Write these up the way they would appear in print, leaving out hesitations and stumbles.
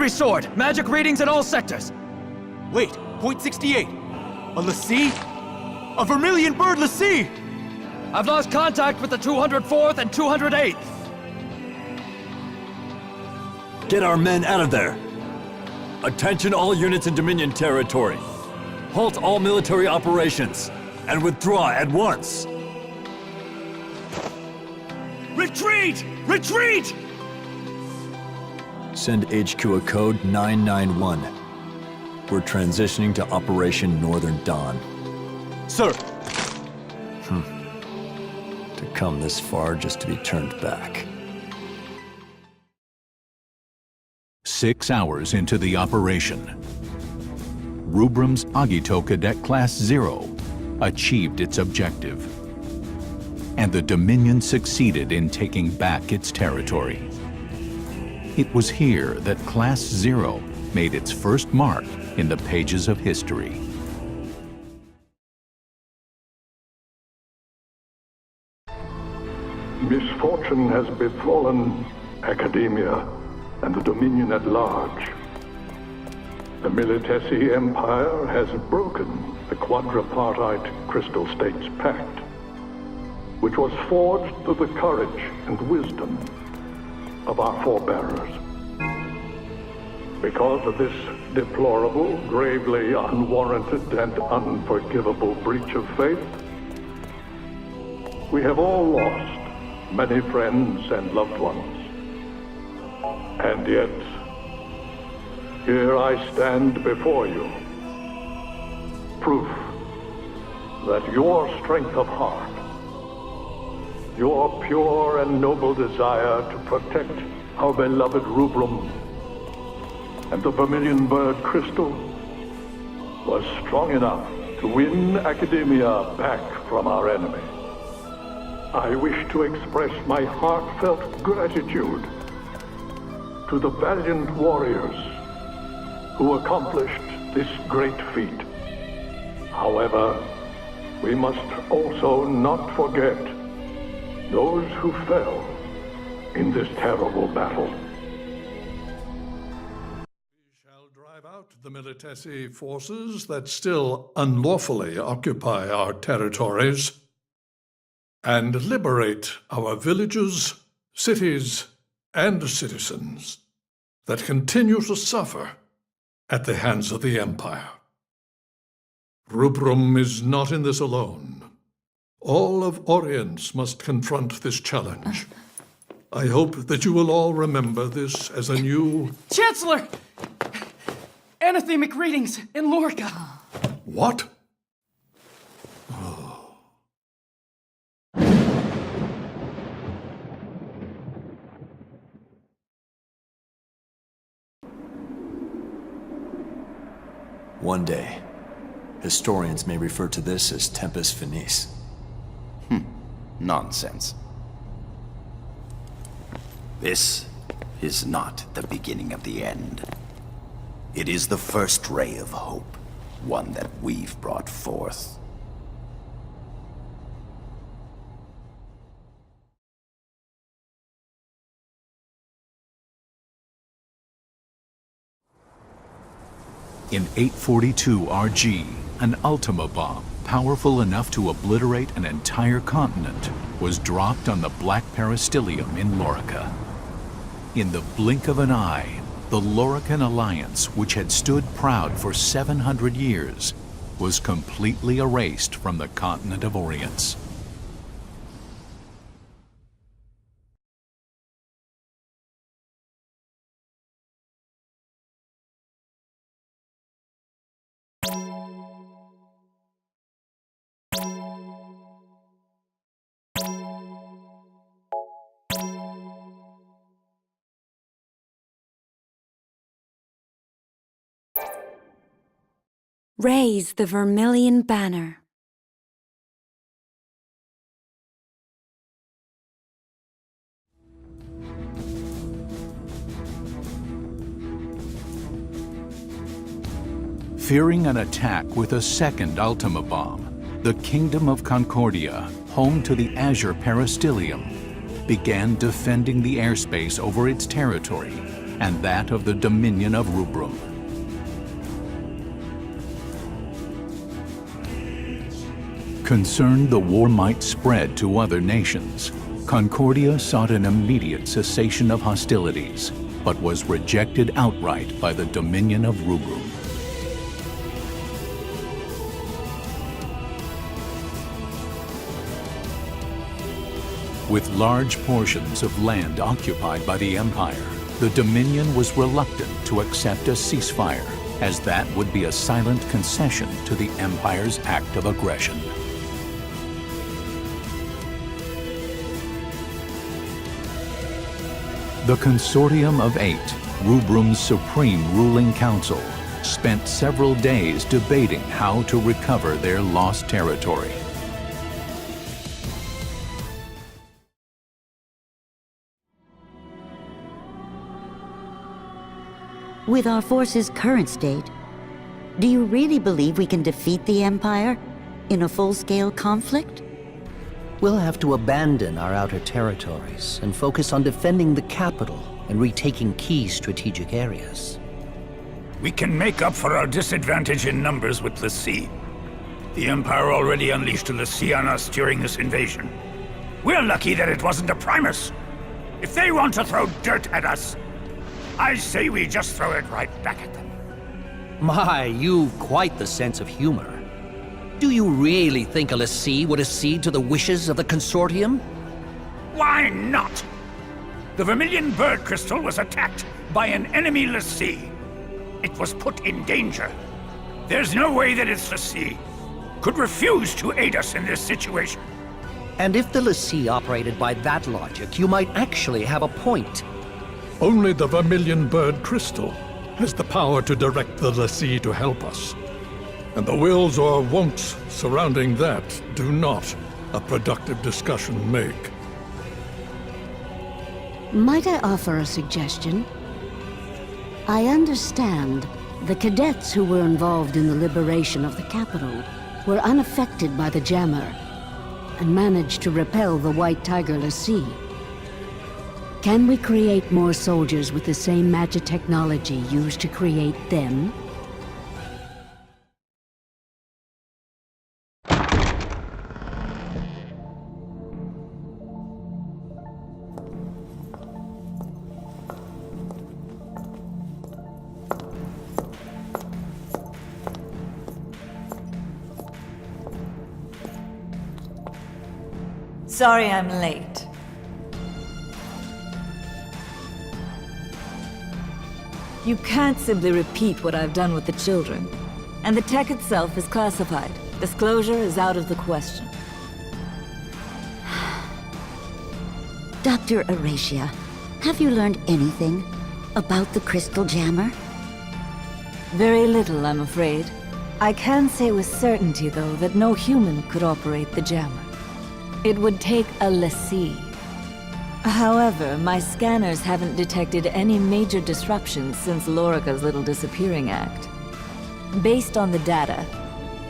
Victory Sword! Magic readings in all sectors! Wait, point 68. A Lassie? A Vermilion Bird Lassie! I've lost contact with the 204th and 208th. Get our men out of there! Attention all units in Dominion territory. Halt all military operations, and withdraw at once! Retreat! Retreat! Send HQ a code 991. We're transitioning to Operation Northern Dawn. Sir! To come this far just to be turned back. 6 hours into the operation, Rubrum's Agito Cadet Class 0 achieved its objective, and the Dominion succeeded in taking back its territory. It was here that Class 0 made its first mark in the pages of history. Misfortune has befallen academia and the Dominion at large. The Militesi Empire has broken the quadripartite Crystal States Pact, which was forged through the courage and wisdom of our forebearers. Because of this deplorable, gravely unwarranted, and unforgivable breach of faith, we have all lost many friends and loved ones. And yet, here I stand before you, proof that your strength of heart, your pure and noble desire to protect our beloved Rubrum and the Vermilion Bird Crystal was strong enough to win academia back from our enemy. I wish to express my heartfelt gratitude to the valiant warriors who accomplished this great feat. However, we must also not forget those who fell in this terrible battle. We shall drive out the Militesi forces that still unlawfully occupy our territories and liberate our villages, cities, and citizens that continue to suffer at the hands of the Empire. Rubrum is not in this alone. All of Orience must confront this challenge. I hope that you will all remember this as a new... Chancellor! Anathemic readings in Lorica. What? One day, historians may refer to this as Tempus Finis. Nonsense. This is not the beginning of the end. It is the first ray of hope, one that we've brought forth. In 842 RG, an Ultima bomb, powerful enough to obliterate an entire continent, was dropped on the Black Peristilium in Lorica. In the blink of an eye, the Lorican Alliance, which had stood proud for 700 years, was completely erased from the continent of Orience. Raise the Vermilion Banner. Fearing an attack with a second Ultima bomb, the Kingdom of Concordia, home to the Azure Peristilium, began defending the airspace over its territory and that of the Dominion of Rubrum. Concerned the war might spread to other nations, Concordia sought an immediate cessation of hostilities, but was rejected outright by the Dominion of Rubrum. With large portions of land occupied by the Empire, the Dominion was reluctant to accept a ceasefire, as that would be a silent concession to the Empire's act of aggression. The Consortium of Eight, Rubrum's supreme ruling council, spent several days debating how to recover their lost territory. With our force's current state, do you really believe we can defeat the Empire in a full-scale conflict? We'll have to abandon our outer territories and focus on defending the capital and retaking key strategic areas. We can make up for our disadvantage in numbers with the sea. The Empire already unleashed a l'Cie on us during this invasion. We're lucky that it wasn't a Primus. If they want to throw dirt at us, I say we just throw it right back at them. My, you've quite the sense of humor. Do you really think a l'Cie would accede to the wishes of the Consortium? Why not? The Vermilion Bird Crystal was attacked by an enemy l'Cie. It was put in danger. There's no way that its l'Cie could refuse to aid us in this situation. And if the l'Cie operated by that logic, you might actually have a point. Only the Vermilion Bird Crystal has the power to direct the l'Cie to help us. And the wills or won'ts surrounding that do not a productive discussion make. Might I offer a suggestion? I understand the cadets who were involved in the liberation of the capital were unaffected by the jammer and managed to repel the White Tiger l'Cie. Can we create more soldiers with the same magic technology used to create them? Sorry I'm late. You can't simply repeat what I've done with the children. And the tech itself is classified. Disclosure is out of the question. Dr. Aracia, have you learned anything about the crystal jammer? Very little, I'm afraid. I can say with certainty, though, that no human could operate the jammer. It would take a l'Cie. However, my scanners haven't detected any major disruptions since Lorica's little disappearing act. Based on the data,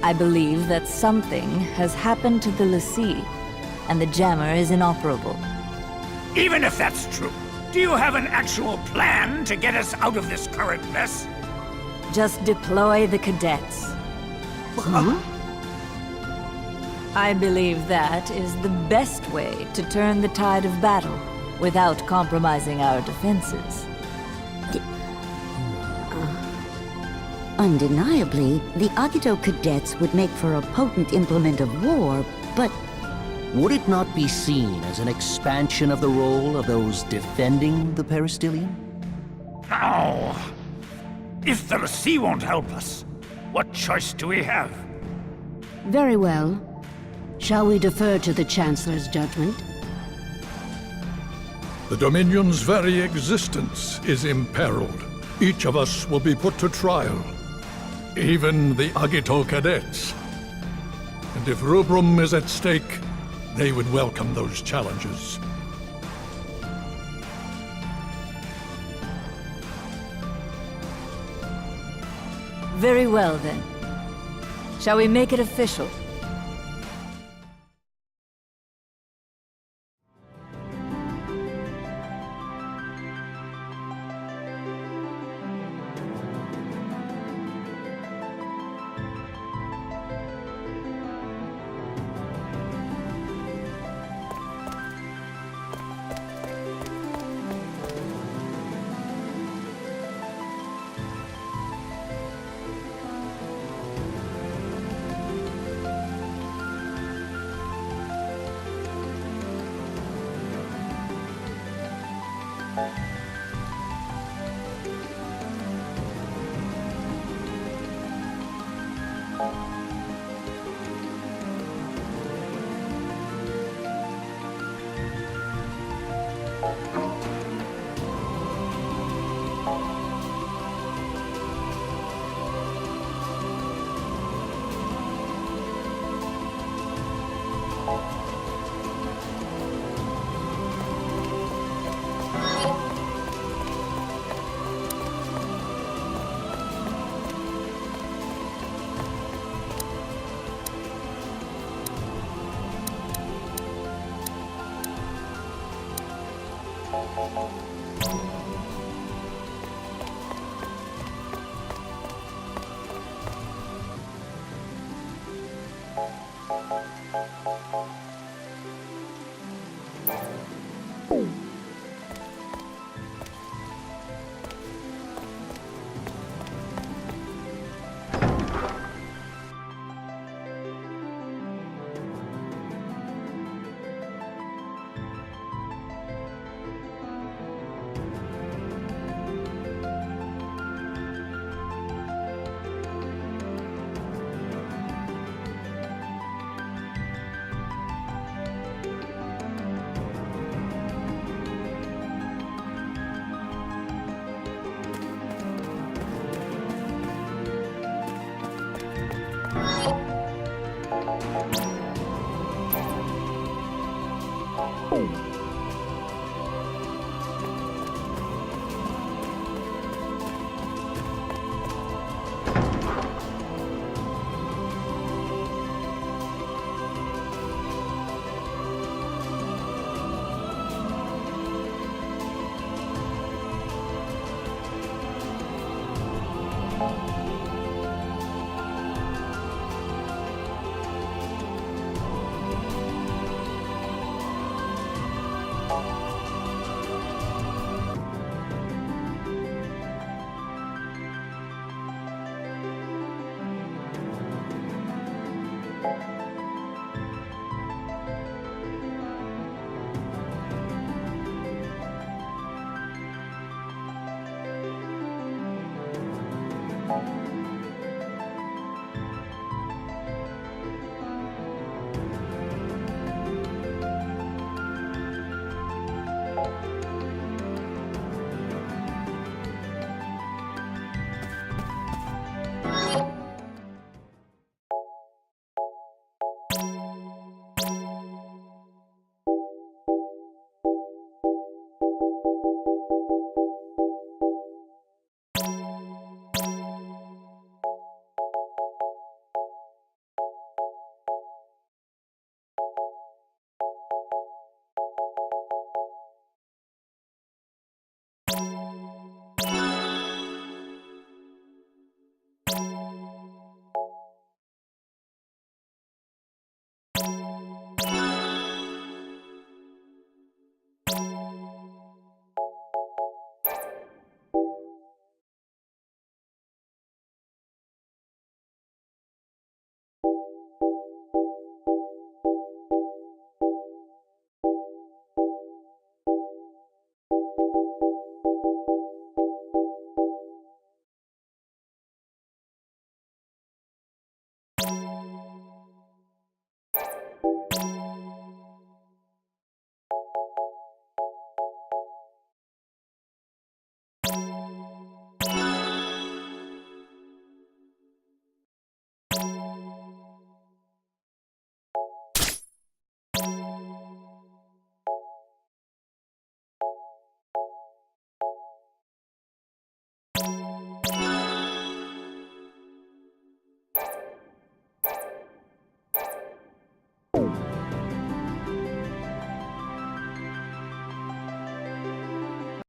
I believe that something has happened to the l'Cie, and the jammer is inoperable. Even if that's true, do you have an actual plan to get us out of this current mess? Just deploy the cadets. Huh? I believe that is the best way to turn the tide of battle without compromising our defenses. Undeniably, the Agito cadets would make for a potent implement of war, but... Would it not be seen as an expansion of the role of those defending the peristyllium? No. If the l'Cie won't help us, what choice do we have? Very well. Shall we defer to the Chancellor's judgment? The Dominion's very existence is imperiled. Each of us will be put to trial. Even the Agito cadets. And if Rubrum is at stake, they would welcome those challenges. Very well, then. Shall we make it official? You